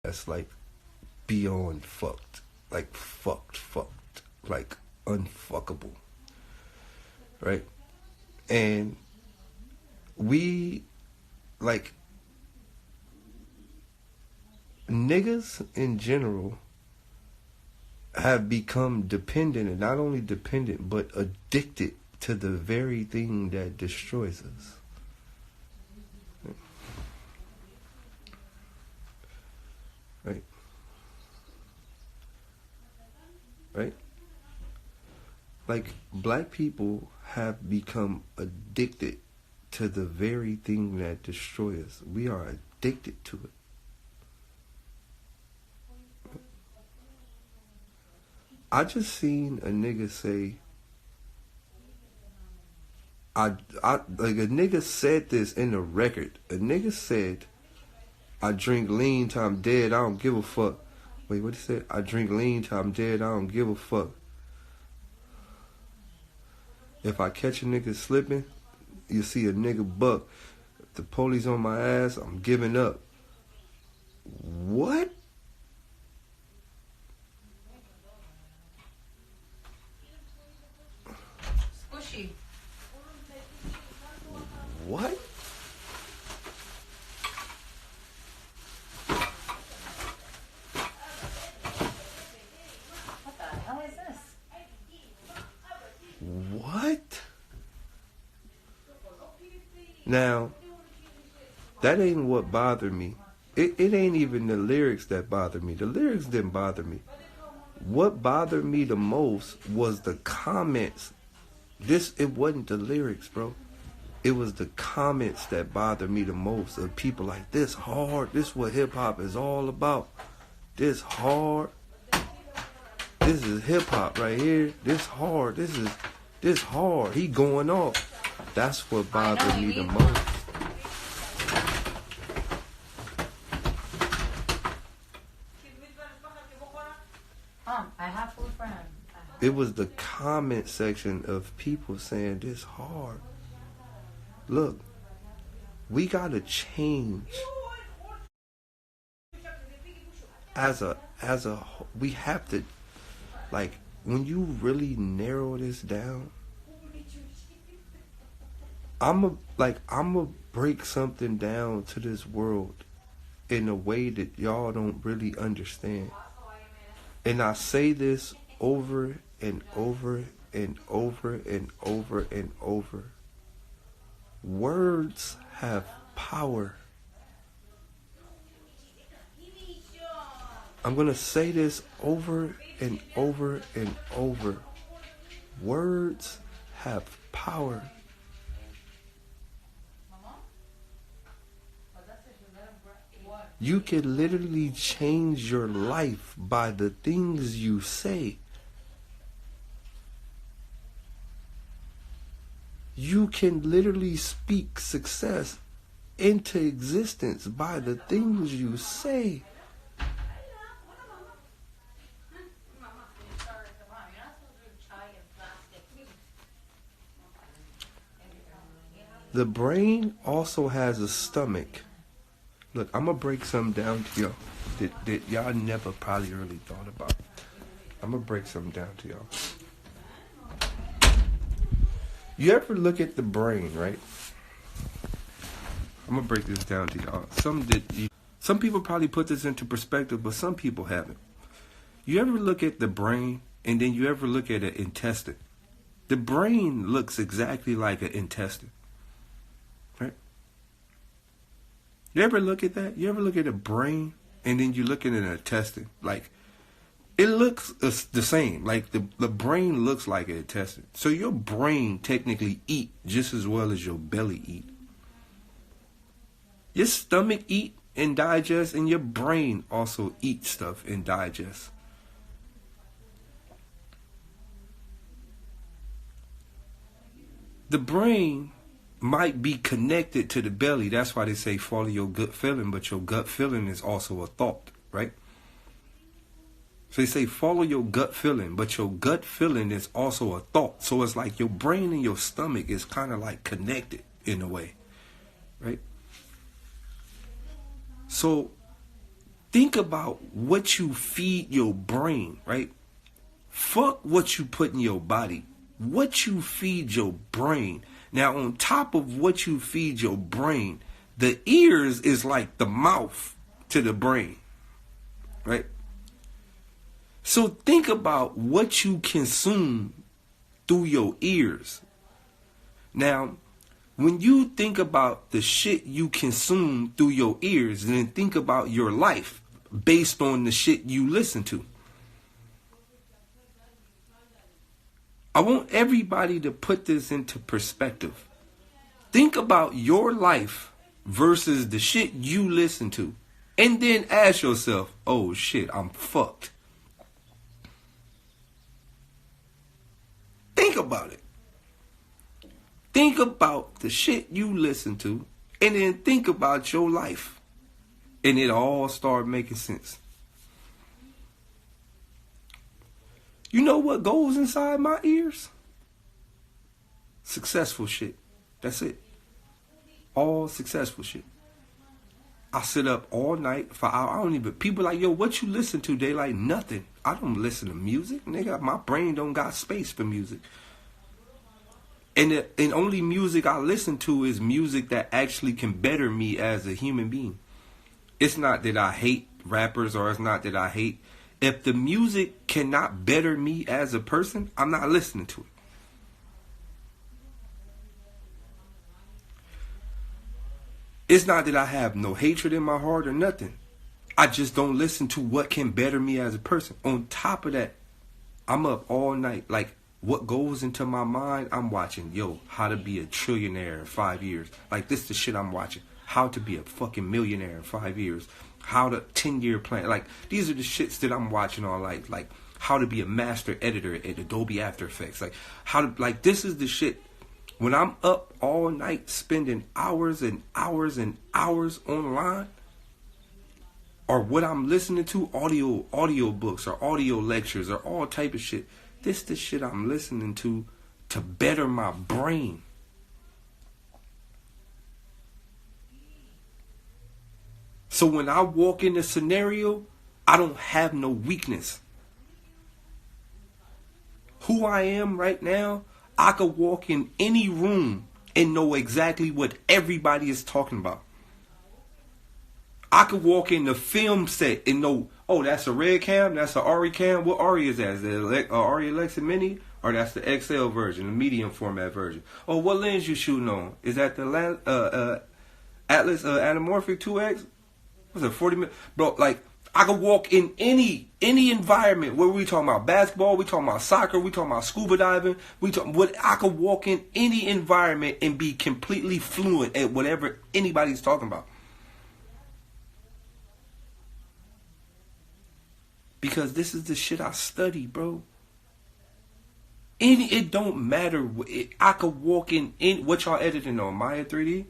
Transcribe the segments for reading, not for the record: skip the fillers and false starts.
that's like beyond fucked. Like fucked. Like unfuckable. Right? And we, like, niggas in general have become dependent, and not only dependent, but addicted to the very thing that destroys us. Right? Right? Like, black people have become addicted to the very thing that destroys us. We are addicted to it. I just seen a nigga say, like a nigga said this in the record. A nigga said, I drink lean till I'm dead, I don't give a fuck. Wait, what he said? I drink lean till I'm dead, I don't give a fuck. If I catch a nigga slipping, you see a nigga buck. If the police on my ass, I'm giving up. What? Squishy. What? What the hell is this? What? Now, that ain't what bothered me. It ain't even the lyrics that bothered me. The lyrics didn't bother me. What bothered me the most was the comments. It wasn't the lyrics, bro. It was the comments that bothered me the most, of people like, this hard, this what hip hop is all about. This hard. This is hip hop right here. This hard. This hard. He going off. That's what bothered me the most. I have food for him. It was the comment section of people saying this hard. Look, we gotta change. We have to, like, when you really narrow this down, I'ma break something down to this world in a way that y'all don't really understand. And I say this over and over and over and over and over. Words have power. I'm going to say this over and over and over. Words have power. You can literally change your life by the things you say. You can literally speak success into existence by the things you say. The brain also has a stomach. Look, I'm going to break something down to y'all that y'all never probably really thought about. I'm going to break something down to y'all. You ever look at the brain, right? I'm going to break this down to y'all. Some people probably put this into perspective, but some people haven't. You ever look at the brain and then you ever look at an intestine? The brain looks exactly like an intestine. Right? You ever look at that? You ever look at a brain and then you look at an intestine? Like, it looks the same. Like, the brain looks like an intestine. So your brain technically eat just as well as your belly eat. Your stomach eat and digest, and your brain also eats stuff and digests. The brain might be connected to the belly. That's why they say follow your gut feeling, but your gut feeling is also a thought, right? So they say follow your gut feeling, but your gut feeling is also a thought. So it's like your brain and your stomach is kind of like connected in a way, right? So think about what you feed your brain, right? Fuck what you put in your body. What you feed your brain. Now, on top of what you feed your brain, the ears is like the mouth to the brain, right? So think about what you consume through your ears. Now, when you think about the shit you consume through your ears, then think about your life based on the shit you listen to. I want everybody to put this into perspective. Think about your life versus the shit you listen to. And then ask yourself, oh shit, I'm fucked. Think about it. Think about the shit you listen to, and then think about your life. And it all start making sense. You know what goes inside my ears? Successful shit. That's it. All successful shit. I sit up all night for hours. I don't even, people like, yo, what you listen to? They like, nothing. I don't listen to music. Nigga, my brain don't got space for music. And only music I listen to is music that actually can better me as a human being. It's not that I hate rappers, or it's not that I hate. If the music cannot better me as a person, I'm not listening to it. It's not that I have no hatred in my heart or nothing. I just don't listen to what can better me as a person. On top of that, I'm up all night. Like, what goes into my mind, I'm watching, yo, how to be a trillionaire in 5 years. Like, this is the shit I'm watching. How to be a fucking millionaire in 5 years. How to 10-year plan. Like, these are the shits that I'm watching all night. Like, how to be a master editor at Adobe After Effects. Like, how to, like, this is the shit. When I'm up all night spending hours and hours and hours online, or what I'm listening to, audio books or audio lectures or all type of shit, this the shit I'm listening to better my brain. So when I walk in a scenario, I don't have no weakness. Who I am right now, I could walk in any room and know exactly what everybody is talking about. I could walk in the film set and know, oh, that's a red cam, that's a ARRI cam. What ARRI is that? Is it ARRI Alexa Mini? Or that's the XL version, the medium format version? Oh, what lens you shooting on? Is that the Atlas Anamorphic 2X? What's it, 40 minutes? Bro, like, I could walk in any environment. What are we talking about? Basketball? We talking about soccer? We talking about scuba diving? I could walk in any environment and be completely fluent at whatever anybody's talking about. Because this is the shit I study, bro. It don't matter. I could walk in what y'all editing on? Maya 3D?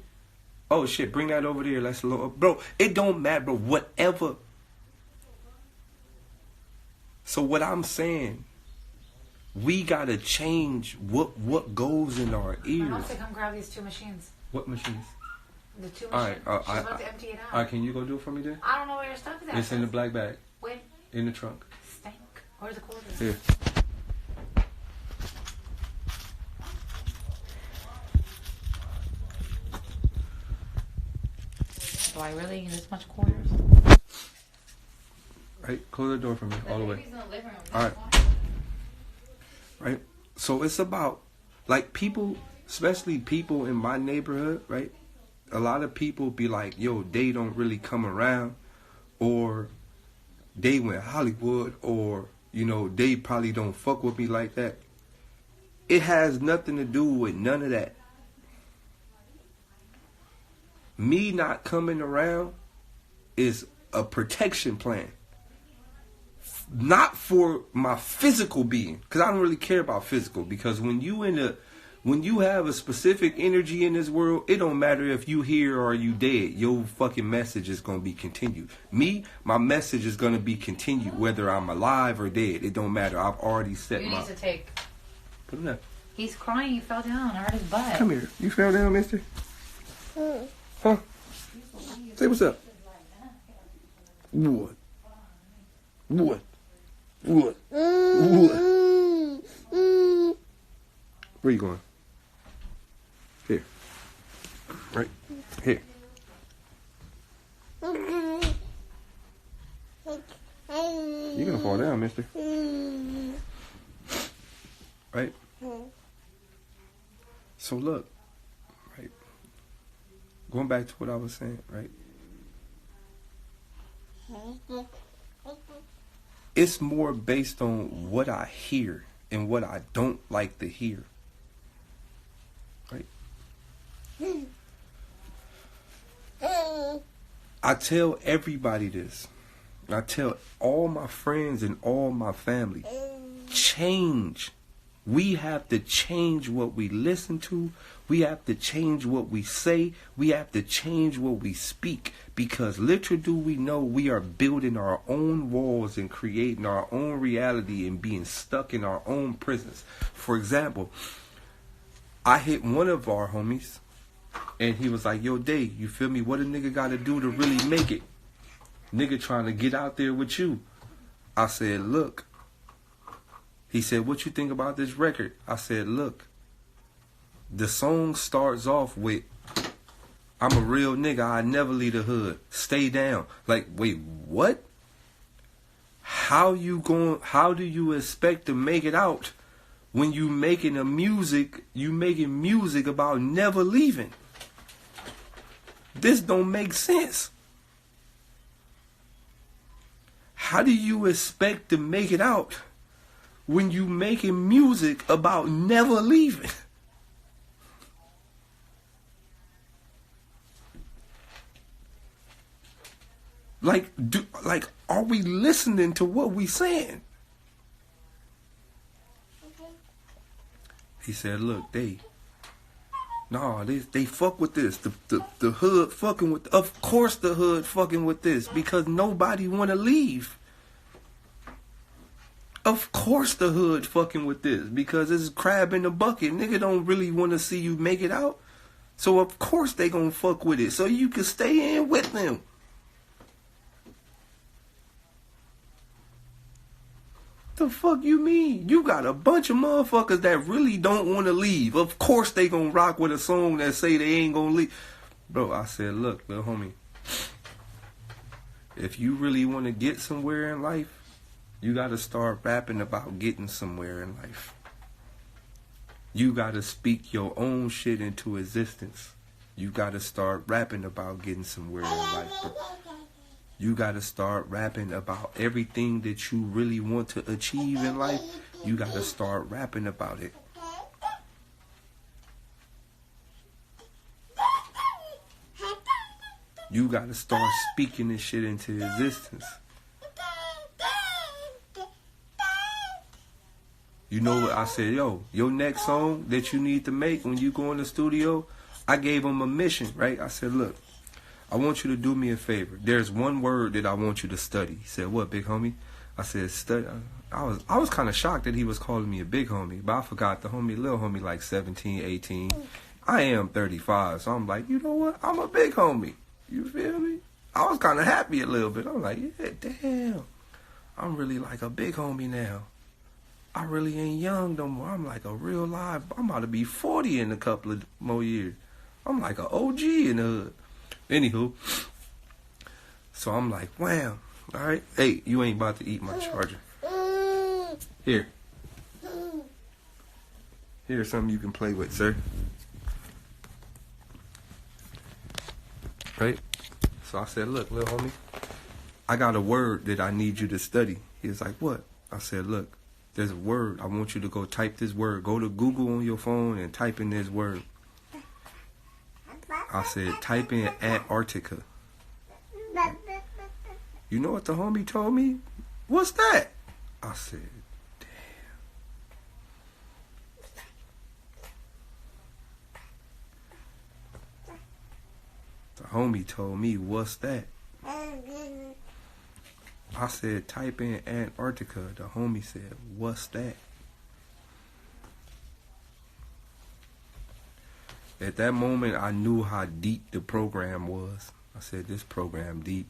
Oh shit, bring that over there. Let's load. Bro, it don't matter, bro. Whatever. So what I'm saying, we gotta change what goes in our ears. I'll have to come grab these two machines. What machines? The two All machines. right, She's about to empty it out. All right, can you go do it for me then? I don't know where your stuff is at. It's in the black bag. Wait. In the trunk. Stank. Where's the quarters? Here. Do I really need this much quarters? Right, close the door for me, all the way. In the living room. All right. Right? So it's about, like, people, especially people in my neighborhood, right? A lot of people be like, yo, they don't really come around, or they went Hollywood, or, you know, they probably don't fuck with me like that. It has nothing to do with none of that. Me not coming around is a protection plan. Not for my physical being, because I don't really care about physical. Because when you have a specific energy in this world, it don't matter if you here or you dead. Your fucking message is gonna be continued. Me, my message is gonna be continued whether I'm alive or dead. It don't matter. I've already set You my. need to take. Put him there. He's crying. He fell down. I hurt his butt. Come here. You fell down, mister? Huh? Say what's up. What? What? What? What? Where you going? Here. Right? Here. You're gonna fall down, mister. Right? So look, right? Going back to what I was saying, right? It's more based on what I hear and what I don't like to hear. Right? I tell everybody this. I tell all my friends and all my family, change. We have to change what we listen to. We have to change what we say. We have to change what we speak. Because little do we know, we are building our own walls and creating our own reality and being stuck in our own prisons. For example, I hit one of our homies and he was like, yo, Day, you feel me? What a nigga got to do to really make it? Nigga trying to get out there with you. I said, look. He said, what you think about this record? I said, look. The song starts off with, I'm a real nigga, I never leave the hood. Stay down. Like, wait, what? How do you expect to make it out when you making music about never leaving? This don't make sense. How do you expect to make it out when you making music about never leaving? Like, are we listening to what we saying? He said, look, they fuck with this. The hood fucking with, of course the hood fucking with this, because nobody want to leave. Of course the hood fucking with this, because it's crab in the bucket. Nigga don't really want to see you make it out. So of course they gonna fuck with it, so you can stay in with them. The fuck you mean? You got a bunch of motherfuckers that really don't want to leave. Of course they gonna rock with a song that say they ain't gonna leave. Bro, I said, look, little homie, if you really want to get somewhere in life, you got to start rapping about getting somewhere in life. You got to speak your own shit into existence. You got to start rapping about getting somewhere in life, bro. You got to start rapping about everything that you really want to achieve in life. You got to start rapping about it. You got to start speaking this shit into existence. You know what I said? Yo, your next song that you need to make when you go in the studio, I gave him a mission, right? I said, look, I want you to do me a favor. There's one word that I want you to study. He said, what, big homie? I said, study. I was kind of shocked that he was calling me a big homie, but I forgot the homie, little homie, like 17, 18. I am 35, so I'm like, you know what? I'm a big homie. You feel me? I was kind of happy a little bit. I'm like, yeah, damn. I'm really like a big homie now. I really ain't young no more. I'm like a real live. I'm about to be 40 in a couple of more years. I'm like an OG in the hood. Anywho, so I'm like, wham. All right. Hey, you ain't about to eat my charger. Here. Here's something you can play with, sir. Right? So I said, look, little homie, I got a word that I need you to study. He was like, what? I said, look, there's a word. I want you to go type this word. Go to Google on your phone and type in this word. I said, type in Antarctica. You know what the homie told me? What's that? I said, damn. The homie told me, what's that? I said, type in Antarctica. The homie said, what's that? At that moment, I knew how deep the program was. I said, this program deep.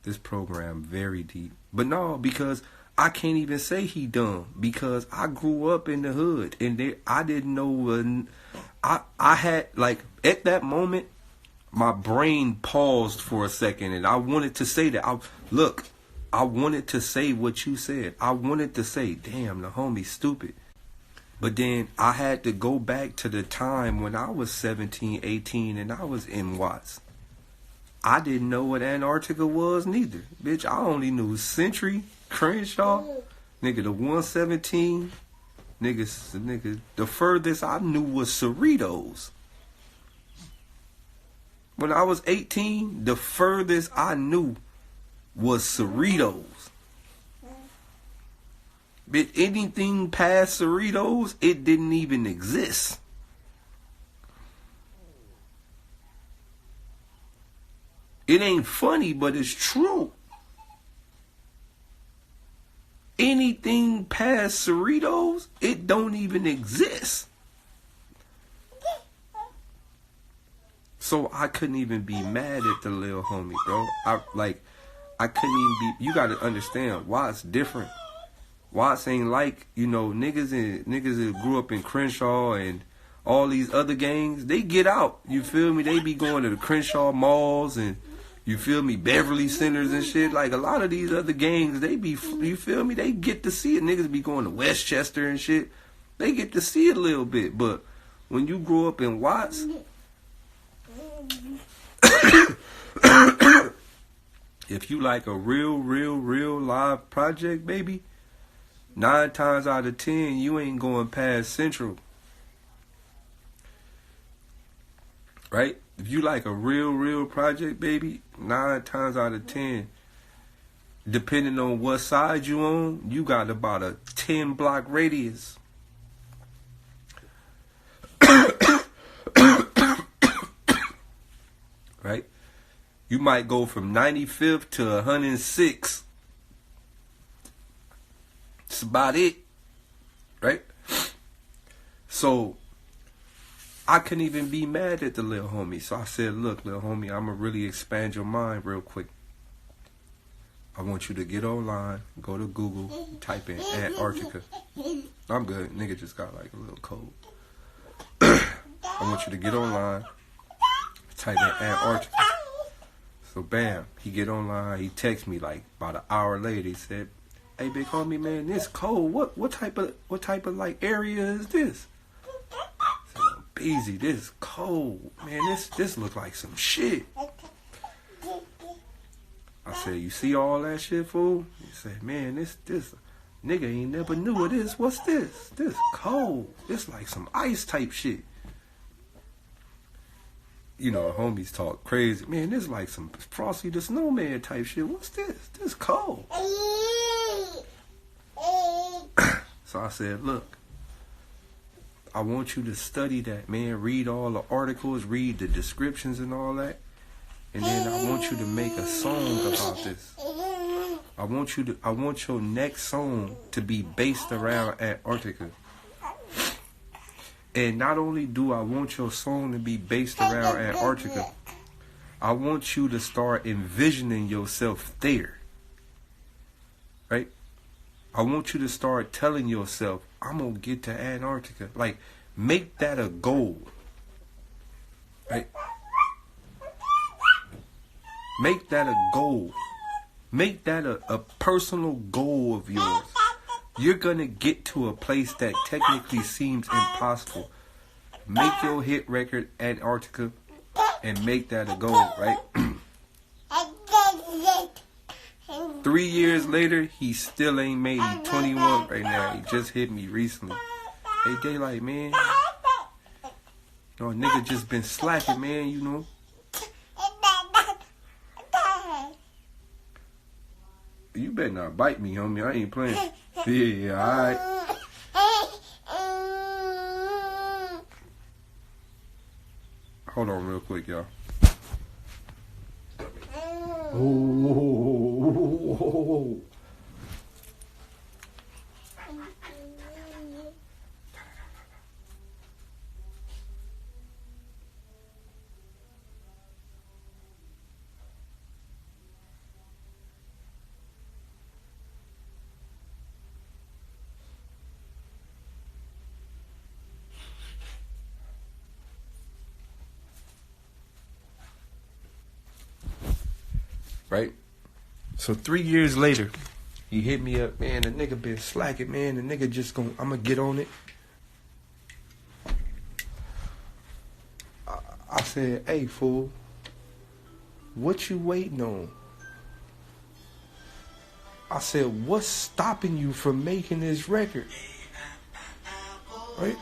This program very deep. But no, because I can't even say he dumb, because I grew up in the hood and I didn't know. I had, like, at that moment, my brain paused for a second, and I wanted to say that. I wanted to say what you said. I wanted to say, damn, the homie's stupid. But then I had to go back to the time when I was 17, 18, and I was in Watts. I didn't know what Antarctica was neither. Bitch, I only knew Century, Crenshaw, nigga, the 117. Nigga, the furthest I knew was Cerritos. When I was 18, the furthest I knew was Cerritos. But anything past Cerritos, it didn't even exist. It ain't funny, but it's true. Anything past Cerritos, it don't even exist. So I couldn't even be mad at the little homie, bro. I couldn't even be. You gotta understand why it's different. Watts ain't like, niggas that grew up in Crenshaw and all these other gangs. They get out. You feel me? They be going to the Crenshaw malls and, you feel me, Beverly Centers and shit. Like, a lot of these other gangs, they be, you feel me? They get to see it. Niggas be going to Westchester and shit. They get to see it a little bit. But when you grow up in Watts, if you like a real live project, baby, 9 times out of 10, you ain't going past Central. Right? If you like a real project, baby, 9 times out of 10, depending on what side you on, you got about a 10-block radius. Right? You might go from 95th to 106th. That's about it. Right? So I couldn't even be mad at the little homie. So I said, look, little homie, I'm going to really expand your mind real quick. I want you to get online, go to Google, type in Antarctica. I'm good. Nigga just got like a little cold. I want you to get online, type in Antarctica. So bam, he get online. He texts me like about an hour later. He said, hey, big homie, man, this cold. What type of like area is this? Easy, this cold, man. This look like some shit. I said, you see all that shit, fool? He said, man, this nigga ain't never knew of this. What's this? This cold. It's like some ice type shit. Homies talk crazy. Man, this like some Frosty the Snowman type shit. What's this? This cold. So I said, look, I want you to study that, man. Read all the articles, read the descriptions and all that. And then I want you to make a song about this. I want your next song to be based around Antarctica. And not only do I want your song to be based around Antarctica, I want you to start envisioning yourself there. Right? I want you to start telling yourself, I'm going to get to Antarctica. Like, make that a goal. Right? Make that a goal. Make that a personal goal of yours. You're going to get to a place that technically seems impossible. Make your hit record Antarctica and make that a goal, right? 3 years later, he still ain't made it. 21 right now. He just hit me recently. Hey, Daylyt, man. Nigga just been slacking, man, You better not bite me, homie. I ain't playing. Yeah, alright. Hold on real quick, y'all. Oh. right? So 3 years later, he hit me up, man, the nigga been slacking, man. The nigga just I'm gonna get on it. I said, hey, fool, what you waiting on? I said, what's stopping you from making this record? Right?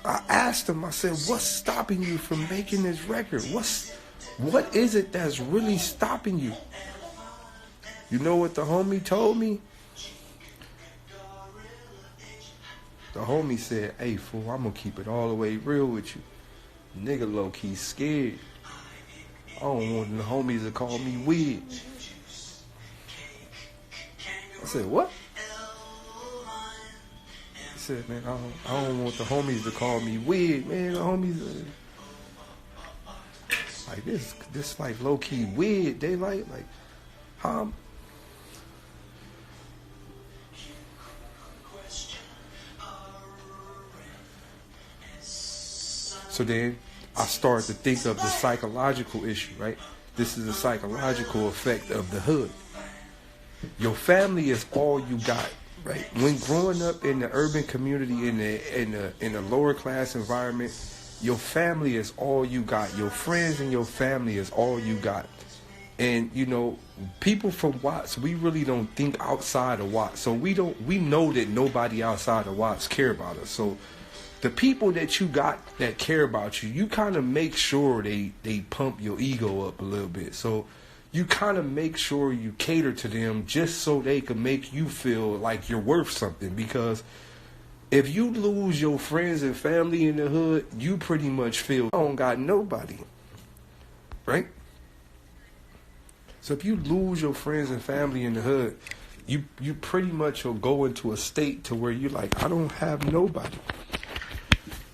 I asked him, I said, what's stopping you from making this record? What is it that's really stopping you? You know what the homie told me? The homie said, hey, fool, I'm going to keep it all the way real with you. Nigga low-key scared. I don't want the homies to call me weird. I said, what? He said, man, I don't want the homies to call me weird, man. The homies like this like low-key weird. Daylyt, like, huh? So then I started to think of the psychological issue, right? This is a psychological effect of the hood. Your family is all you got, right? When growing up in the urban community, in a lower class environment, your family is all you got. Your friends and your family is all you got. And you know, people from Watts, we really don't think outside of Watts. So we know that nobody outside of Watts care about us. So the people that you got that care about you, you kind of make sure they pump your ego up a little bit. So you kind of make sure you cater to them just so they can make you feel like you're worth something. Because if you lose your friends and family in the hood, you pretty much feel I don't got nobody, right? So if you lose your friends and family in the hood, you pretty much will go into a state to where you're like, I don't have nobody.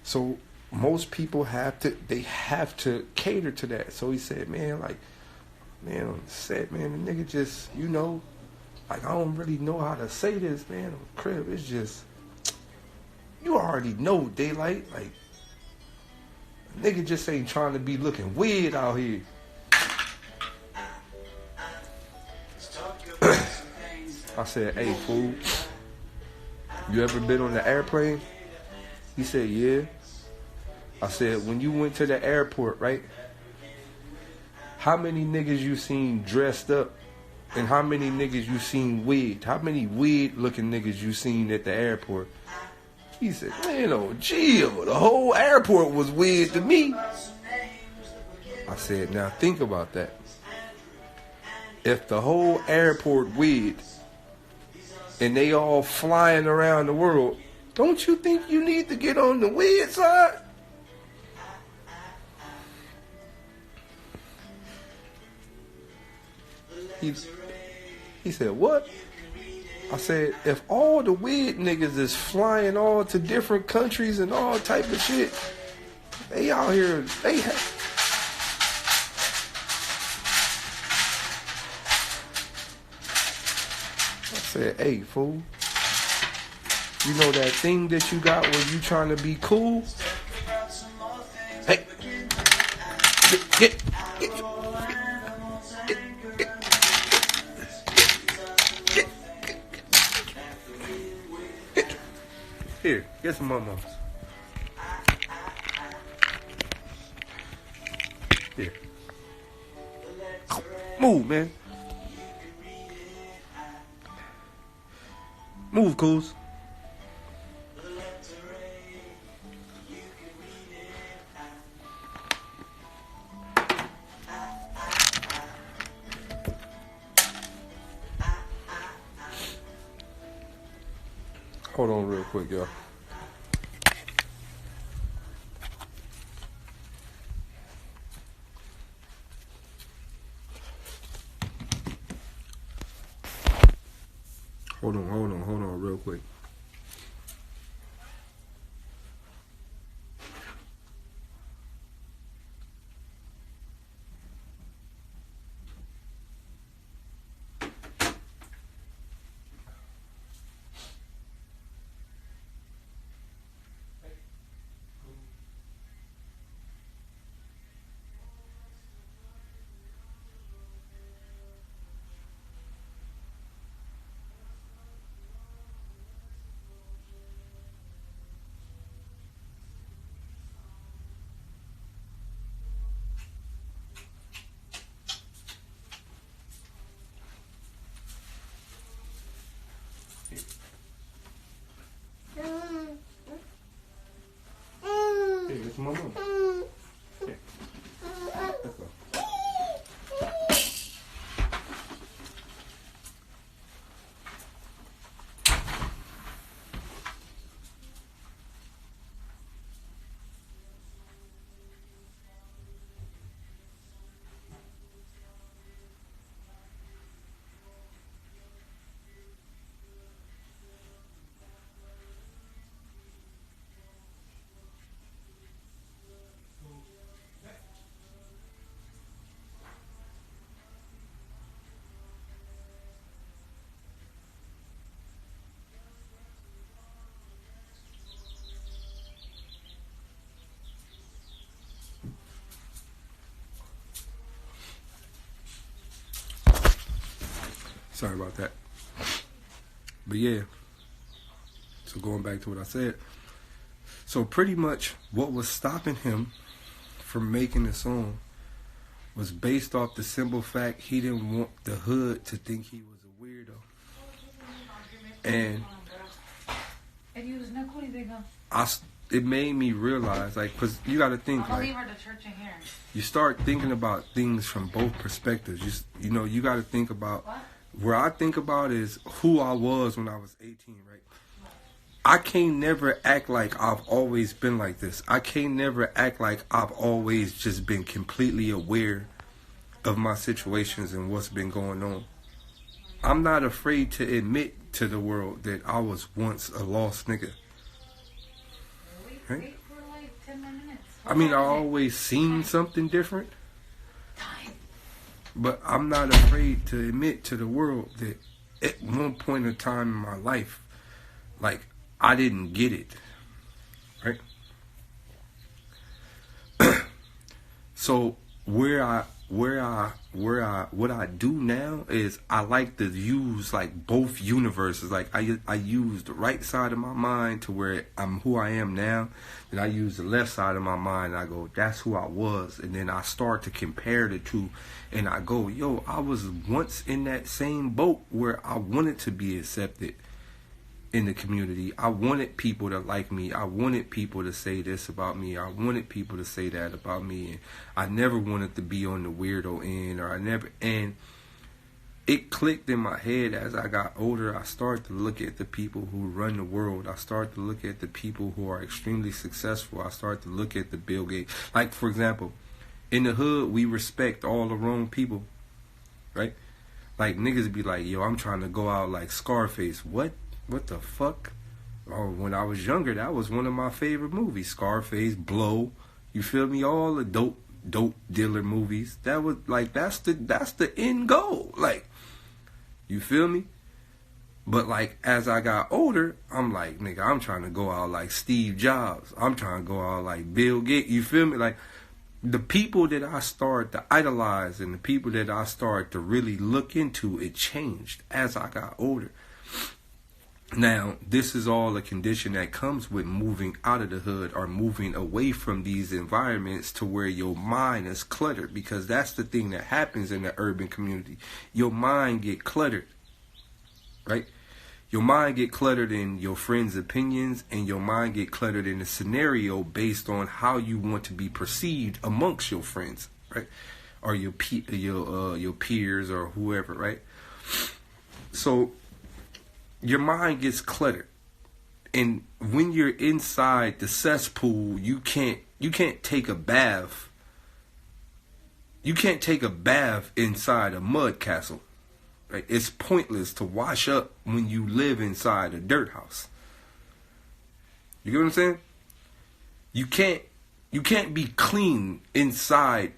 So most people have to cater to that. So he said, man, like, man, on the set, man, the nigga just, you know, like, I don't really know how to say this, man, on the crib. It's just, you already know, Daylyt, like, nigga just ain't trying to be looking weird out here. I said, hey, fool, you ever been on the airplane? He said, yeah. I said, when you went to the airport, right? How many niggas you seen dressed up? And how many niggas you seen wigged? How many weird looking niggas you seen at the airport? He said, man, oh, Jill, the whole airport was weird to me. I said, now think about that. If the whole airport weird and they all flying around the world, don't you think you need to get on the weird side? He said, what? I said, if all the weird niggas is flying all to different countries and all type of shit, they out here, they have... I said, hey, fool, you know that thing that you got where you trying to be cool? Hey, get. Here, get some momos. Here. Move, man. Move, Coos. Hold on real quick, y'all. Hold on real quick. on, move. Here. Let's go. Sorry about that. But yeah, so going back to what I said. So pretty much what was stopping him from making the song was based off the simple fact he didn't want the hood to think he was a weirdo. And it made me realize, like, because you got to think, like, you start thinking about things from both perspectives. You got to think about, where I think about is who I was when I was 18, right? I can't never act like I've always been like this. I can't never act like I've always just been completely aware of my situations and what's been going on. I'm not afraid to admit to the world that I was once a lost nigga. Right? I mean, I always seen something different. But I'm not afraid to admit to the world that at one point in time in my life, like, I didn't get it. Right? So what I do now is I like to use like both universes. Like I use the right side of my mind to where I'm who I am now. Then I use the left side of my mind and I go, that's who I was. And then I start to compare the two and I go, yo, I was once in that same boat where I wanted to be accepted in the community. I wanted people to like me. I wanted people to say this about me. I wanted people to say that about me. And I never wanted to be on the weirdo end, and it clicked in my head as I got older. I started to look at the people who run the world. I started to look at the people who are extremely successful. I started to look at the Bill Gates. Like, for example, in the hood, we respect all the wrong people, right? Like, niggas be like, yo, I'm trying to go out like Scarface. What the fuck? Oh, when I was younger, that was one of my favorite movies. Scarface, Blow, you feel me? All the dope dealer movies. That was like, that's the end goal. Like, you feel me? But like, as I got older, I'm like, nigga, I'm trying to go out like Steve Jobs. I'm trying to go out like Bill Gates. You feel me? Like, the people that I started to idolize and the people that I started to really look into, it changed as I got older. Now, this is all a condition that comes with moving out of the hood or moving away from these environments to where your mind is cluttered, because that's the thing that happens in the urban community. Your mind get cluttered, right? Your mind get cluttered in your friends' opinions, and your mind get cluttered in the scenario based on how you want to be perceived amongst your friends, right? Or your peers or whoever, right? So your mind gets cluttered, and when you're inside the cesspool, you can't take a bath. You can't take a bath inside a mud castle, right? It's pointless to wash up when you live inside a dirt house. You get what I'm saying? You can't be clean inside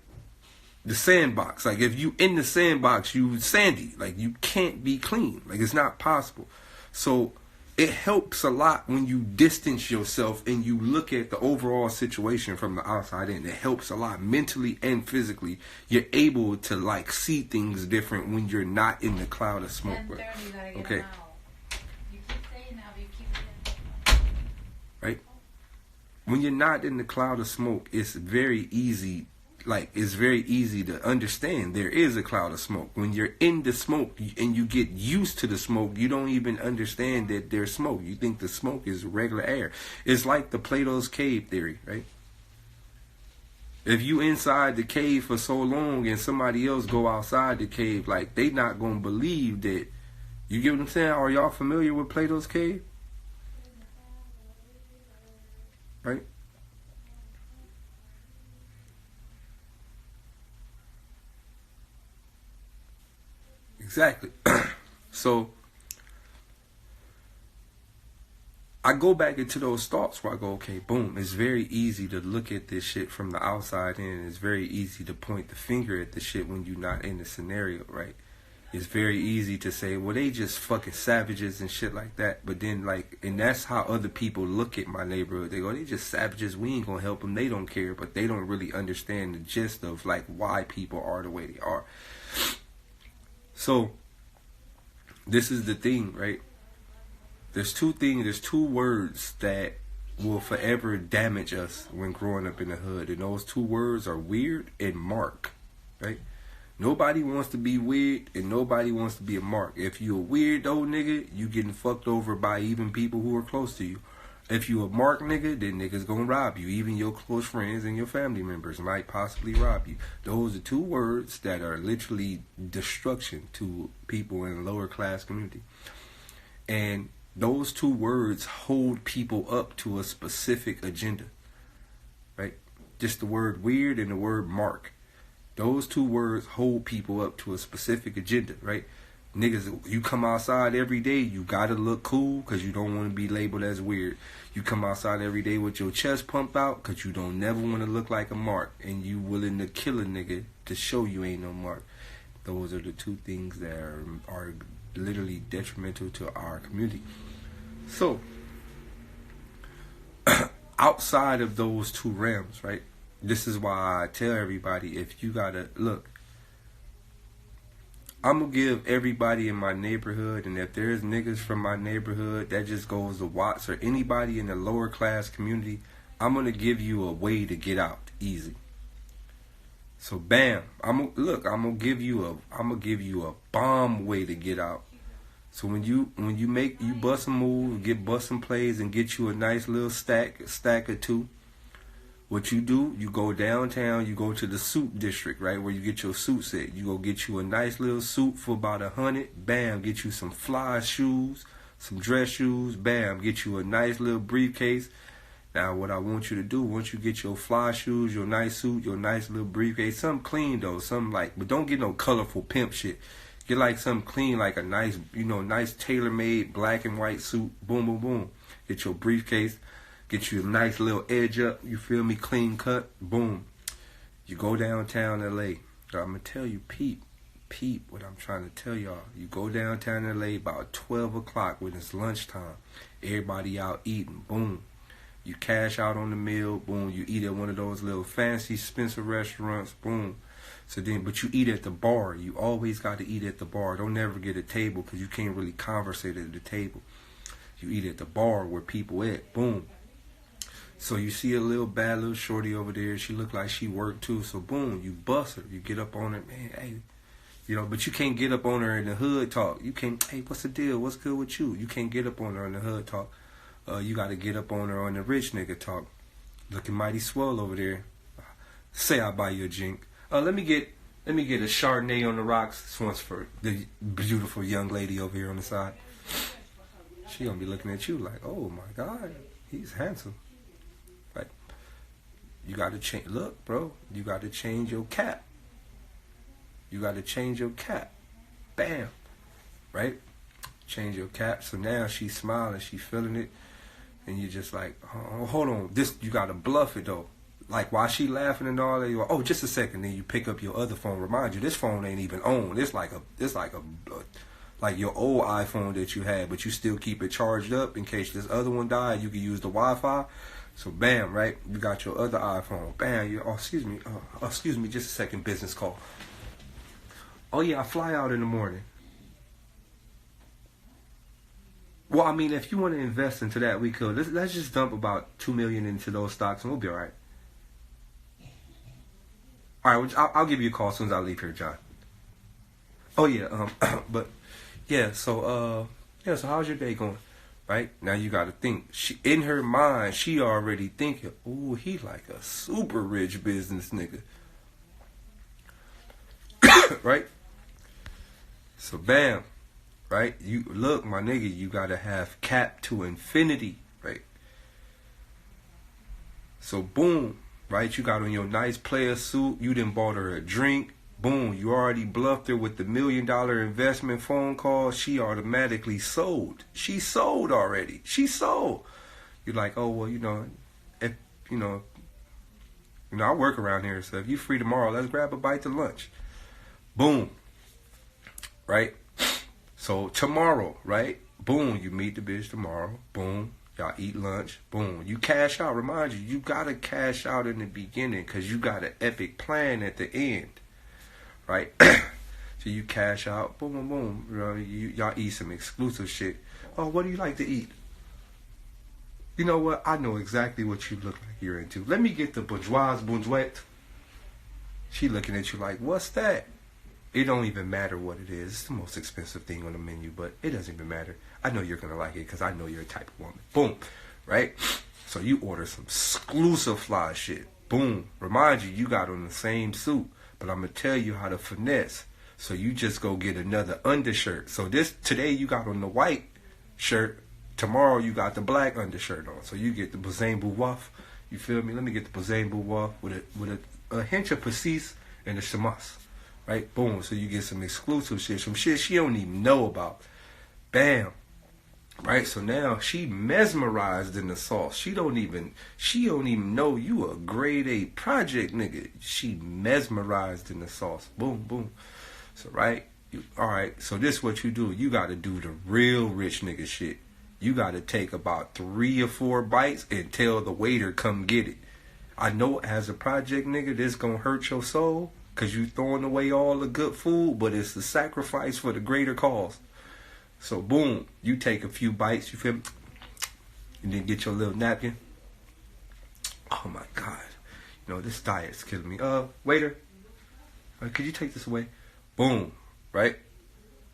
the sandbox. Like, if you in the sandbox, you sandy. Like, you can't be clean. Like, it's not possible. So it helps a lot when you distance yourself and you look at the overall situation from the outside in. It helps a lot mentally and physically. You're able to like see things different when you're not in the cloud of smoke. Okay. You keep saying that, but you keep saying right? When you're not in the cloud of smoke, it's very easy. Like, it's very easy to understand there is a cloud of smoke. When you're in the smoke and you get used to the smoke, you don't even understand that there's smoke. You think the smoke is regular air. It's like the Plato's cave theory, right? If you inside the cave for so long and somebody else go outside the cave, like, they not gonna believe that. You get what I'm saying? Are y'all familiar with Plato's cave? Right? Exactly. So I go back into those thoughts where I go, okay, boom, it's very easy to look at this shit from the outside in. It's very easy to point the finger at the shit when you're not in the scenario, right? It's very easy to say, well, they just fucking savages and shit like that. But then, like, and that's how other people look at my neighborhood. They go, they just savages. We ain't gonna help them. They don't care. But they don't really understand the gist of, like, why people are the way they are. So, this is the thing, right? There's two words that will forever damage us when growing up in the hood. And those two words are weird and mark, right? Nobody wants to be weird and nobody wants to be a mark. If you a weird old nigga, you getting fucked over by even people who are close to you. If you a mark nigga, then niggas gonna rob you. Even your close friends and your family members might possibly rob you. Those are two words that are literally destruction to people in a lower class community. And those two words hold people up to a specific agenda, right? Just the word weird and the word mark. Those two words hold people up to a specific agenda, right? Niggas, you come outside every day, you gotta look cool because you don't want to be labeled as weird. You come outside every day with your chest pumped out because you don't never want to look like a mark. And you willing to kill a nigga to show you ain't no mark. Those are the two things that are literally detrimental to our community. So, outside of those two realms, right? This is why I tell everybody, if you gotta, look, I'm gonna give everybody in my neighborhood, and if there's niggas from my neighborhood, that just goes to Watts or anybody in the lower class community, I'm gonna give you a way to get out easy. So bam, I'm gonna give you a bomb way to get out. So when you bust a move, get bust some plays, and get you a nice little stack or two. What you do, you go downtown, you go to the suit district, right, where you get your suit set. You go get you a nice little suit for about $100. Bam, get you some fly shoes, some dress shoes. Bam, get you a nice little briefcase. Now, what I want you to do, once you get your fly shoes, your nice suit, your nice little briefcase, something clean though, something like, but don't get no colorful pimp shit. Get like something clean, like a nice, nice tailor-made black and white suit. Boom, boom, boom. Get your briefcase. Get you a nice little edge up, you feel me, clean cut, boom. You go downtown LA. I'm going to tell you, peep what I'm trying to tell y'all. You go downtown LA about 12 o'clock when it's lunchtime. Everybody out eating, boom. You cash out on the meal, boom. You eat at one of those little fancy Spencer restaurants, boom. But you eat at the bar. You always got to eat at the bar. Don't never get a table because you can't really conversate at the table. You eat at the bar where people at, boom. So you see a bad little shorty over there. She look like she worked too. So boom, you bust her. You get up on her, man. Hey, but you can't get up on her in the hood talk. You can't. Hey, what's the deal? What's good with you? You can't get up on her in the hood talk. You got to get up on her on the rich nigga talk. Looking mighty swell over there. Say I'll buy you a drink. Let me get a Chardonnay on the rocks. This one's for the beautiful young lady over here on the side. She gonna be looking at you like, oh my God, he's handsome. You got to change. Look, bro, you got to change your cap. You got to change your cap. Bam. Right? Change your cap. So now she's smiling. She's feeling it. And you're just like, oh, hold on. You got to bluff it, though. Like, while she laughing and all that, you're like, oh, just a second. Then you pick up your other phone. Remind you, this phone ain't even on. It's like your old iPhone that you had, but you still keep it charged up in case this other one died. You can use the Wi-Fi. So bam, right? You got your other iPhone. Bam, excuse me, just a second, business call. Oh yeah, I fly out in the morning. Well, I mean, if you want to invest into that, we could. Let's just dump about $2 million into those stocks, and we'll be all right. All right, I'll give you a call as soon as I leave here, John. Oh yeah, but yeah. So how's your day going? Right? Now you got to think. In her mind, she already thinking, ooh, he like a super rich business nigga. Right? So bam. Right? You look, my nigga, you got to have cap to infinity. Right? So boom. Right? You got on your nice player suit. You done bought her a drink. Boom. You already bluffed her with the $1 million investment phone call. She automatically sold. She sold already. She sold. You're like, oh, well, if, I work around here, so if you free tomorrow, let's grab a bite to lunch. Boom. Right? So tomorrow, right? Boom. You meet the bitch tomorrow. Boom. Y'all eat lunch. Boom. You cash out. Remind you got to cash out in the beginning because you got an epic plan at the end. Right? So you cash out. Boom, boom, boom. Y'all eat some exclusive shit. Oh, what do you like to eat? You know what? I know exactly what you look like you're into. Let me get the bourgeoise. She looking at you like, what's that? It don't even matter what it is. It's the most expensive thing on the menu, but it doesn't even matter. I know you're going to like it because I know you're a type of woman. Boom. Right? So you order some exclusive fly shit. Boom. Remind you got on the same suit, but I'm going to tell you how to finesse. So you just go get another undershirt. So today you got on the white shirt. Tomorrow you got the black undershirt on. So you get the Bazin Bouwouf. You feel me? Let me get the Bazin Bouwouf with a hint of Passis and a chamas. Right? Boom. So you get some exclusive shit. Some shit she don't even know about. Bam. Right? So now she mesmerized in the sauce. She don't even know you a grade A project nigga. She mesmerized in the sauce. Boom, boom. So right? Alright, so this is what you do. You gotta do the real rich nigga shit. You gotta take about 3 or 4 bites and tell the waiter come get it. I know as a project nigga this gonna hurt your soul. Because you throwing away all the good food, but it's the sacrifice for the greater cause. So, boom, you take a few bites, you feel me? And then get your little napkin. Oh, my God. This diet's killing me. Waiter, could you take this away? Boom, right?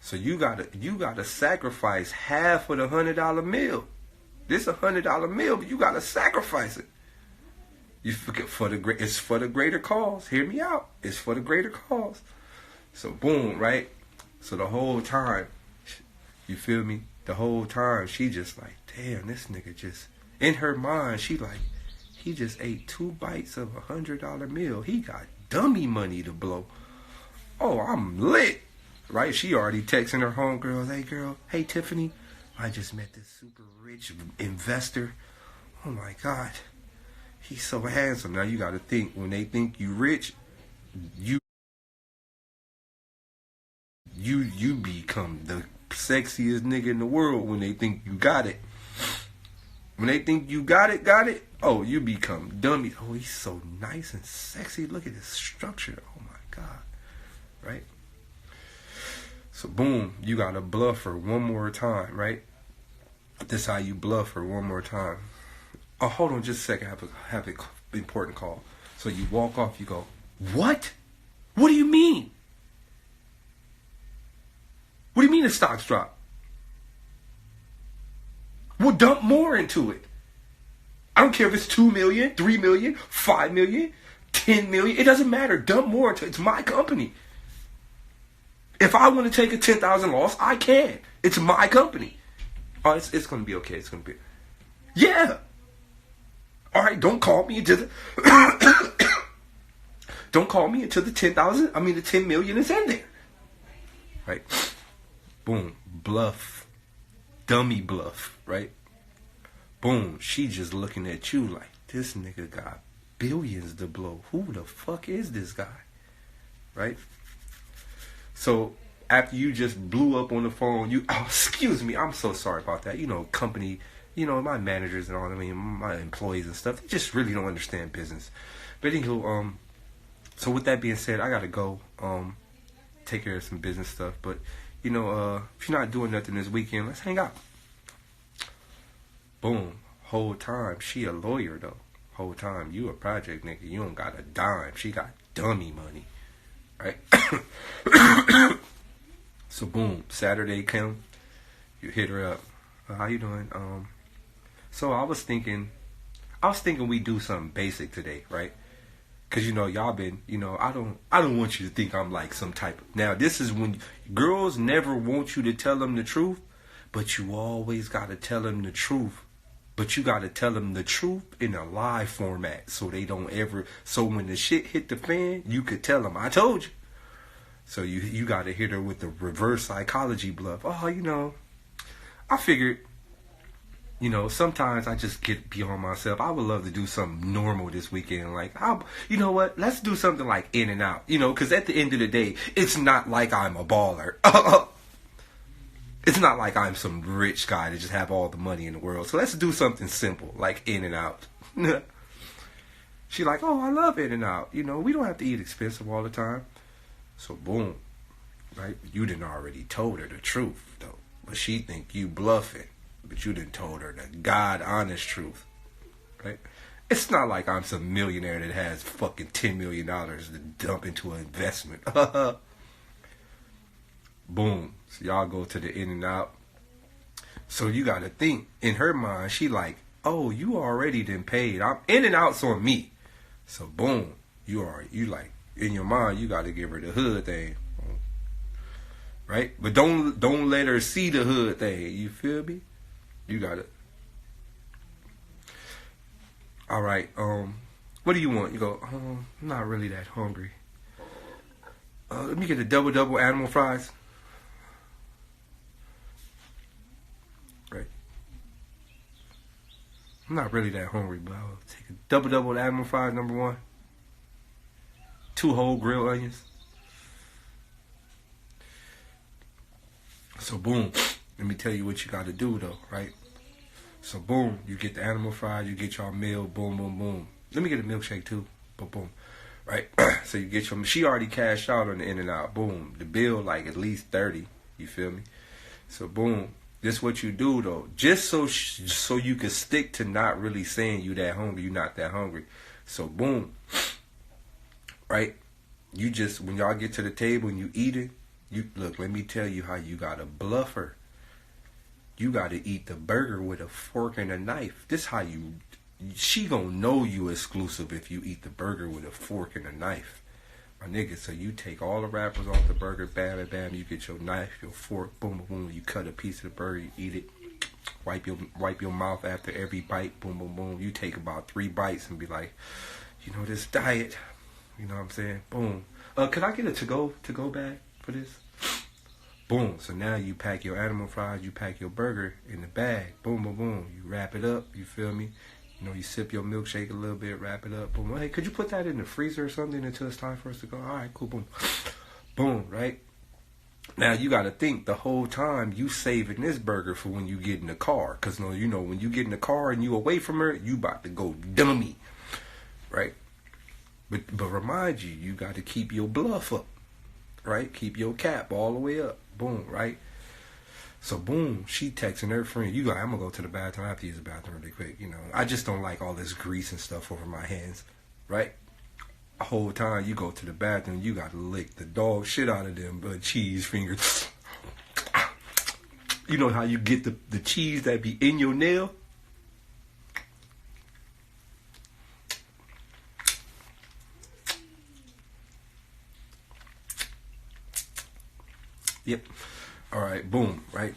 So you gotta sacrifice half of the $100 meal. This $100 meal, but you gotta sacrifice it. You forget it's for the greater cause. Hear me out. It's for the greater cause. So boom, right? So the whole time, you feel me? The whole time she just like, damn, this nigga just in her mind, she like, he just ate 2 bites of $100 meal. He got dummy money to blow. Oh, I'm lit. Right? She already texting her homegirls, hey girl, hey Tiffany, I just met this super rich investor. Oh my God. He's so handsome. Now you got to think, when they think you rich, you become the sexiest nigga in the world when they think you got it. When they think you got it, oh, you become dummy. Oh, he's so nice and sexy. Look at his structure. Oh my God. Right? So boom, you got to bluff her one more time, right? This how you bluff her one more time. Oh, hold on just a second. I have an important call. So you walk off, you go, what? What do you mean? What do you mean the stocks drop? We'll dump more into it. I don't care if it's 2 million, 3 million, 5 million, 10 million. It doesn't matter. Dump more into it. It's my company. If I want to take a 10,000 loss, I can. It's my company. Oh, it's going to be okay. It's going to be. Yeah. All right, don't call me into the don't call me until the 10,000. I mean the 10 million is in there. Right? Boom. Bluff. Dummy bluff, right? Boom. She just looking at you like, this nigga got billions to blow. Who the fuck is this guy? Right? So after you just blew up on the phone, excuse me, I'm so sorry about that. Company, my managers and all, my employees and stuff, they just really don't understand business. But anywho, so with that being said, I gotta go take care of some business stuff. But if you're not doing nothing this weekend, let's hang out. Boom. Whole time she a lawyer though. Whole time you a project nigga. You don't got a dime. She got dummy money. Right? So boom, Saturday come, you hit her up. How you doing? So I was thinking we do something basic today, right? Cause y'all been, I don't want you to think I'm like some type of. Now this is when girls never want you to tell them the truth, but you always gotta tell them the truth. But you gotta tell them the truth in a live format, so they don't ever. So when the shit hit the fan, you could tell them, "I told you." So you gotta hit her with the reverse psychology bluff. Oh, I figured. Sometimes I just get beyond myself. I would love to do something normal this weekend. Like, you know what? Let's do something like In and Out. Because at the end of the day, it's not like I'm a baller. It's not like I'm some rich guy that just have all the money in the world. So let's do something simple, like In and Out. She like, oh, I love In and Out. We don't have to eat expensive all the time. So boom, right? You done already told her the truth, though. But she think you bluffing. But you done told her the God honest truth, right? It's not like I'm some millionaire that has fucking $10 million to dump into an investment. Boom. So y'all go to the In and Out. So you gotta think, in her mind, she like, oh, you already done paid. I'm In and Out's on me. So boom, you like, in your mind, you gotta give her the hood thing. Right? But don't let her see the hood thing. You feel me? You got it. All right. What do you want? You go. I'm not really that hungry. Let me get the double animal fries. Right. I'm not really that hungry, but I'll take a double animal fries. Number 1. 2 whole grilled onions. So boom. Let me tell you what you got to do, though, right? So, boom, you get the animal fries, you get your meal, boom, boom, boom. Let me get a milkshake, too. Boom, boom. Right? So, you get your... She already cashed out on the In and Out. Boom. The bill, like, at least 30. You feel me? So, boom. This what you do, though. Just so you can stick to not really saying you that hungry. You not that hungry. So, boom. Right? You just... When y'all get to the table and you eat it, look, let me tell you how you got to bluff her. You got to eat the burger with a fork and a knife. This how she gonna know you exclusive if you eat the burger with a fork and a knife. My nigga, so you take all the wrappers off the burger, bam, bam, bam. You get your knife, your fork, boom, boom, boom. You cut a piece of the burger, you eat it. Wipe your mouth after every bite, boom, boom, boom. You take about 3 bites and be like, this diet. You know what I'm saying? Boom. Could I get a to-go bag for this? Boom. So now you pack your animal fries, you pack your burger in the bag. Boom, boom, boom. You wrap it up. You feel me? You sip your milkshake a little bit, wrap it up. Boom. Hey, could you put that in the freezer or something until it's time for us to go? All right, cool. Boom. Boom, right? Now you got to think the whole time you saving this burger for when you get in the car. Because, when you get in the car and you away from her, you about to go dummy. Right? But remind you got to keep your bluff up. Right? Keep your cap all the way up. Boom, right? So, boom, she texting her friend. I'm going to go to the bathroom. I have to use the bathroom really quick. I just don't like all this grease and stuff over my hands, right? The whole time you go to the bathroom, you got to lick the dog shit out of them cheese fingers. You know how you get the cheese that be in your nail? Yep. All right, boom, right?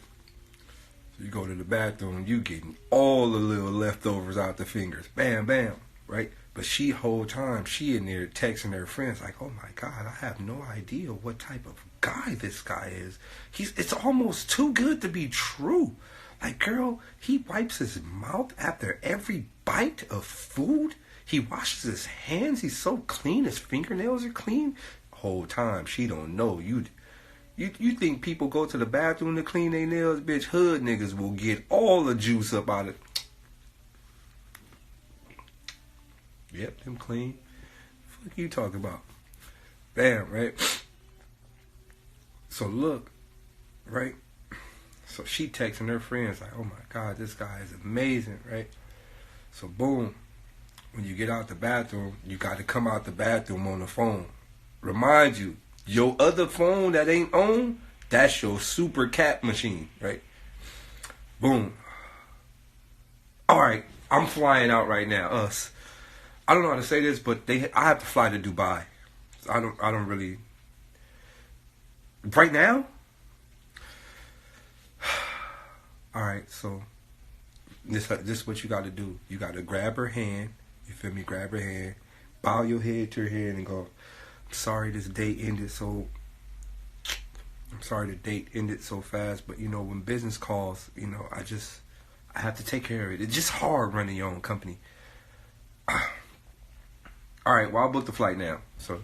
So you go to the bathroom, you getting all the little leftovers out the fingers. Bam, bam, right? But whole time, she in there texting her friends like, oh my God, I have no idea what type of guy this guy is. It's almost too good to be true. Like, girl, he wipes his mouth after every bite of food. He washes his hands. He's so clean. His fingernails are clean. Whole time, she don't know. You think people go to the bathroom to clean their nails? Bitch, hood niggas will get all the juice up out of it. Yep, them clean. Fuck you talking about? Bam, right? So look, right? So she texting her friends like, oh my God, this guy is amazing, right? So boom, when you get out the bathroom, you got to come out the bathroom on the phone. Remind you, your other phone that ain't on, that's your super cap machine, right? Boom. All right, I'm flying out right now. I don't know how to say this, but I have to fly to Dubai. I don't really. Right now? All right, so this is what you got to do. You got to grab her hand. You feel me? Grab her hand. Bow your head to her hand and go, I'm sorry this date ended so... I'm sorry the date ended so fast, but, when business calls, I have to take care of it. It's just hard running your own company. All right, well, I'll book the flight now. So,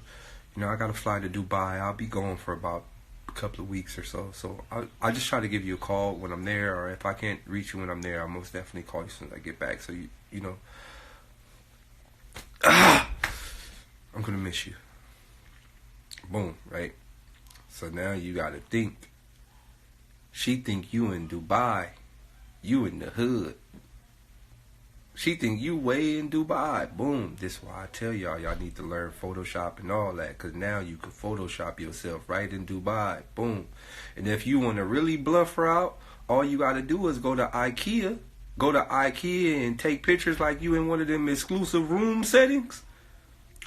I got to fly to Dubai. I'll be going for about a couple of weeks or so. So, I'll just try to give you a call when I'm there, or if I can't reach you when I'm there, I'll most definitely call you as soon as I get back. So, I'm going to miss you. Boom, right? So now you got to think. She think you in Dubai. You in the hood. She think you way in Dubai. Boom. This is why I tell y'all need to learn Photoshop and all that. Because now you can Photoshop yourself right in Dubai. Boom. And if you want to really bluff her out, all you got to do is go to IKEA. Go to IKEA and take pictures like you in one of them exclusive room settings.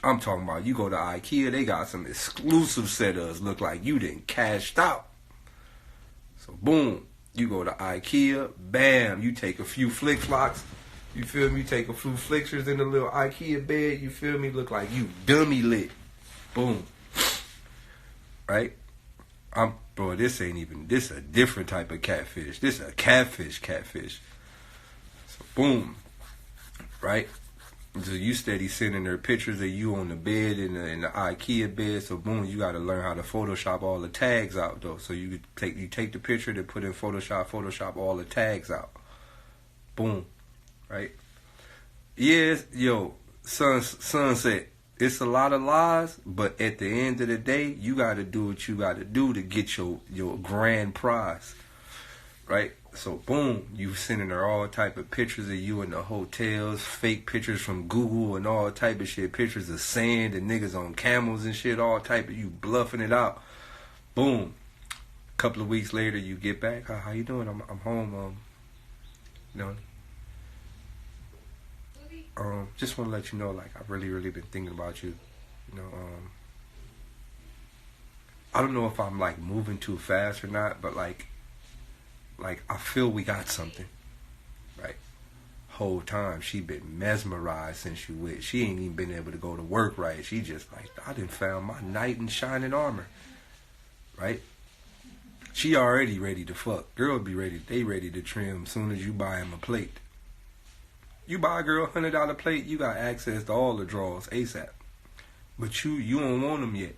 I'm talking about you go to IKEA, they got some exclusive setups. Look like you done cashed out. So boom, you go to IKEA, bam, you take a few flick flocks. You feel me? Take a few flickers in the little IKEA bed. You feel me? Look like you dummy lit. Boom. Right? Bro, this a different type of catfish. This a catfish. So boom. Right? So you steady sending her pictures of you on the bed in the IKEA bed. So boom, you got to learn how to Photoshop all the tags out though. So you take the picture, to put in Photoshop all the tags out. Boom, right? Yes, sunset. It's a lot of lies, but at the end of the day, you got to do what you got to do to get your grand prize, right? So boom, you sending her all type of pictures of you in the hotels, fake pictures from Google and all type of shit, pictures of sand and niggas on camels and shit, all type of, you bluffing it out. Boom. A couple of weeks later, you get back. How you doing? I'm home. Just want to let you know, like, I've really, really been thinking about you. I don't know if I'm like moving too fast or not, but like I feel we got something, right? Whole time she been mesmerized since you went. She ain't even been able to go to work right. She just like, I done found my knight in shining armor, right? She already ready to fuck. Girl be ready. They ready to trim soon as you buy him a plate. You buy a girl $100 plate, you got access to all the drawers ASAP. But you don't want them yet.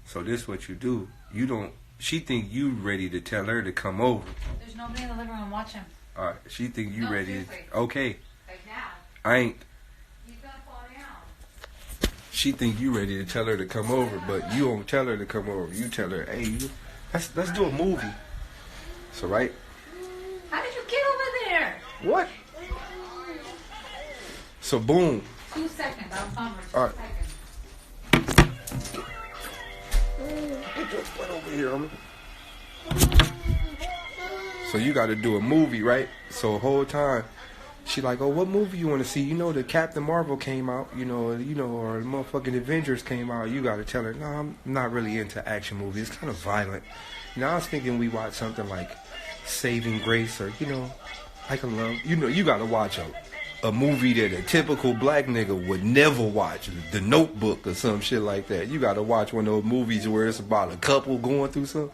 So this what you do. You don't. She think you ready to tell her to come over. There's nobody in the living room watching. All right. She think you ready. Seriously. Okay. Like now. I ain't. He's gonna fall down. She think you ready to tell her to come over, but you don't tell her to come over. You tell her, hey, let's do a movie. So right. How did you get over there? What? So boom. 2 seconds. I was on for 2 All right. seconds. Get your butt over here, homie. So you got to do a movie, right? So the whole time, she like, oh, what movie you want to see? The Captain Marvel came out, or the motherfucking Avengers came out. You got to tell her, no, I'm not really into action movies. It's kind of violent. I was thinking we watch something like Saving Grace or, like a love. You got to watch a movie that a typical black nigga would never watch. The Notebook or some shit like that. You got to watch one of those movies where it's about a couple going through something.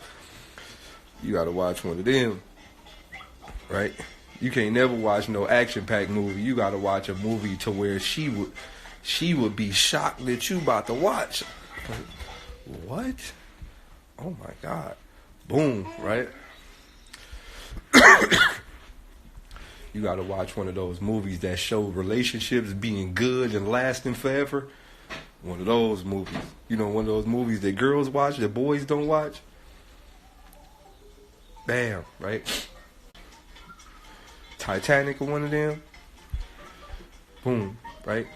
You got to watch one of them. Right? You can't never watch no action-packed movie. You got to watch a movie to where she would be shocked that you about to watch. Like, what? Oh my God. Boom, right? You got to watch one of those movies that show relationships being good and lasting forever. One of those movies. One of those movies that girls watch, that boys don't watch. Bam, right? Titanic or one of them. Boom, right?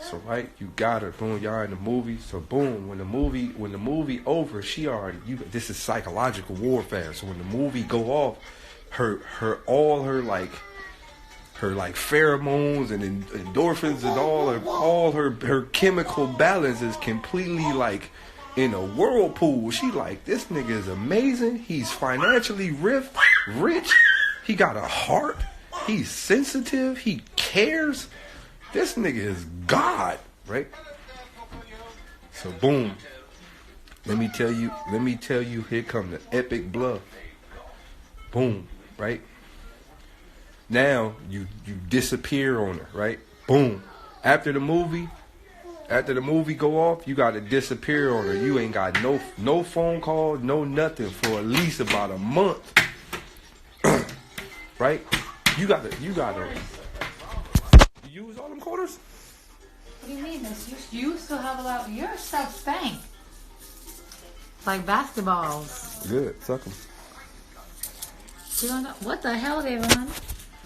So right, you got her. Boom, y'all in the movie. So boom, when the movie over, she already. This is psychological warfare. So when the movie go off, all her like pheromones and endorphins and all her chemical balance is completely like in a whirlpool. She like, this nigga is amazing. He's financially rich. He got a heart. He's sensitive. He cares. This nigga is God, right? So boom. Let me tell you, here come the epic bluff. Boom, right? Now you disappear on her, right? Boom. After the movie go off, you gotta disappear on her. You ain't got no phone calls, no nothing for at least about a month. Right? You gotta you use all them quarters? What do you mean? You still have a lot. Your stuff stank. Like basketballs. Good, suck them. What the hell, Devon?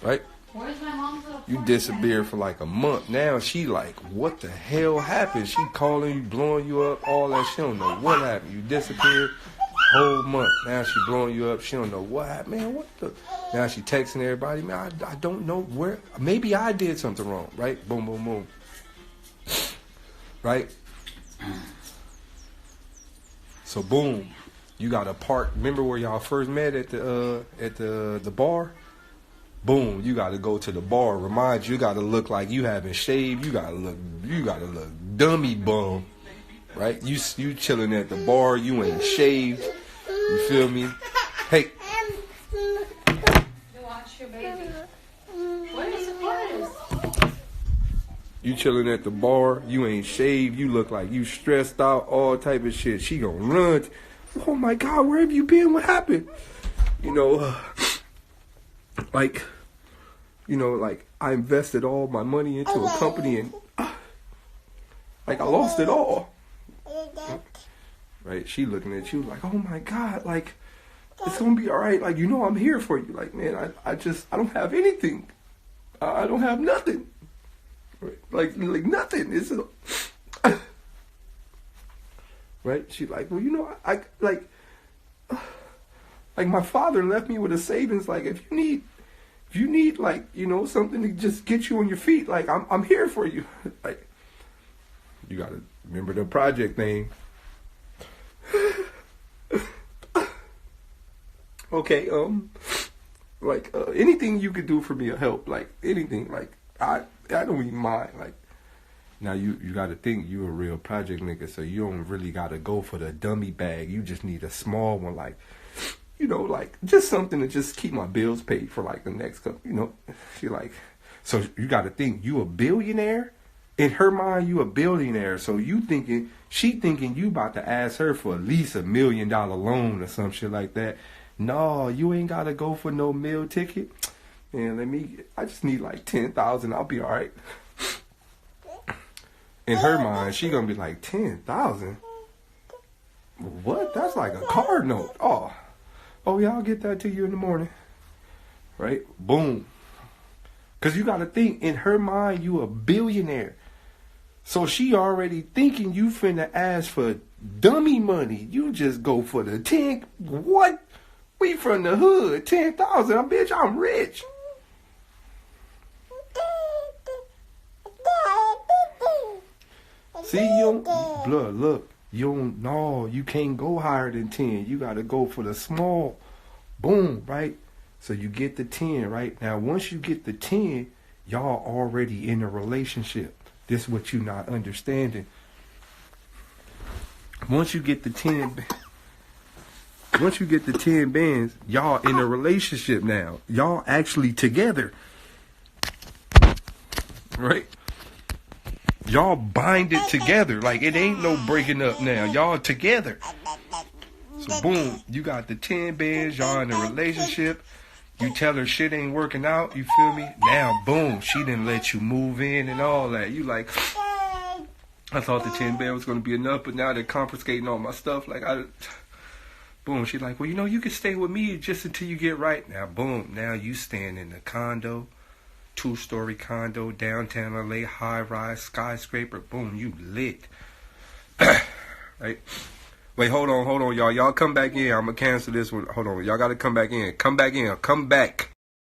Right? Where's my mom's little You disappeared for like a month. Now she like, what the hell happened? She calling you, blowing you up, all that. She don't know what happened. You disappeared whole month. Now she blowing you up. She don't know what happened. Man, what the? Now she texting everybody. Man, I don't know where. Maybe I did something wrong. Right? Boom, boom, boom. Right? So boom, you got a park. Remember where y'all first met at the bar? Boom, you got to go to the bar. Remind you got to look like you haven't shaved. You got to look dummy bum, right? You chilling at the bar. You ain't shaved. You feel me? Hey. Watch your baby. What is? You chilling at the bar. You ain't shaved. You look like you stressed out. All type of shit. She gonna run. Oh my God, where have you been? What happened? You know, like I invested all my money into a company and like I lost it all. Right? She looking at you like, oh my God, like it's gonna be all right. Like, you know, I'm here for you. Like, man, I don't have anything. I don't have nothing. Right? Like nothing. It's right? She like, well, you know, I like my father left me with a savings. Like, if you need like, you know, something to just get you on your feet, like I'm here for you. Like, you gotta remember the project thing. Okay, like anything you could do for me to help, like anything, like I don't even mind. Like, now you gotta think you a real project nigga, so you don't really gotta go for the dummy bag. You just need a small one, like, you know, like just something to just keep my bills paid for like the next couple, you know. She like, so you gotta think you a billionaire. In her mind, you a billionaire. So she thinking you about to ask her for at least $1 million loan or some shit like that. No, you ain't gotta go for no meal ticket. Man, I just need like 10,000. I'll be all right. In her mind, she gonna be like, 10,000? What? That's like a car note. Oh yeah, I'll get that to you in the morning. Right? Boom. Cause you gotta think, in her mind, you a billionaire. So she already thinking you finna ask for dummy money. You just go for the 10. What? We from the hood. 10,000. Bitch, I'm rich. See, look, you can't go higher than 10. You gotta go for the small. Boom, right? So you get the 10, right? Now, once you get the 10, y'all already in a relationship. This is what you not understanding. Once you get the 10 bands, y'all in a relationship now. Y'all actually together. Right? Y'all bind it together. Like, it ain't no breaking up now. Y'all together. So boom, you got the 10 bands, y'all in a relationship. You tell her shit ain't working out, you feel me? Now, boom, she didn't let you move in and all that. You like, I thought the 10 band was going to be enough, but now they're confiscating all my stuff. Like, boom, she like, well, you know, you can stay with me just until you get right. Now, boom, now you staying in a condo, 2-story condo, downtown LA, high-rise, skyscraper. Boom, you lit. Right? Wait, hold on, y'all. Y'all come back in. I'm gonna cancel this one. Hold on. Y'all gotta come back in. Come back in. Come back.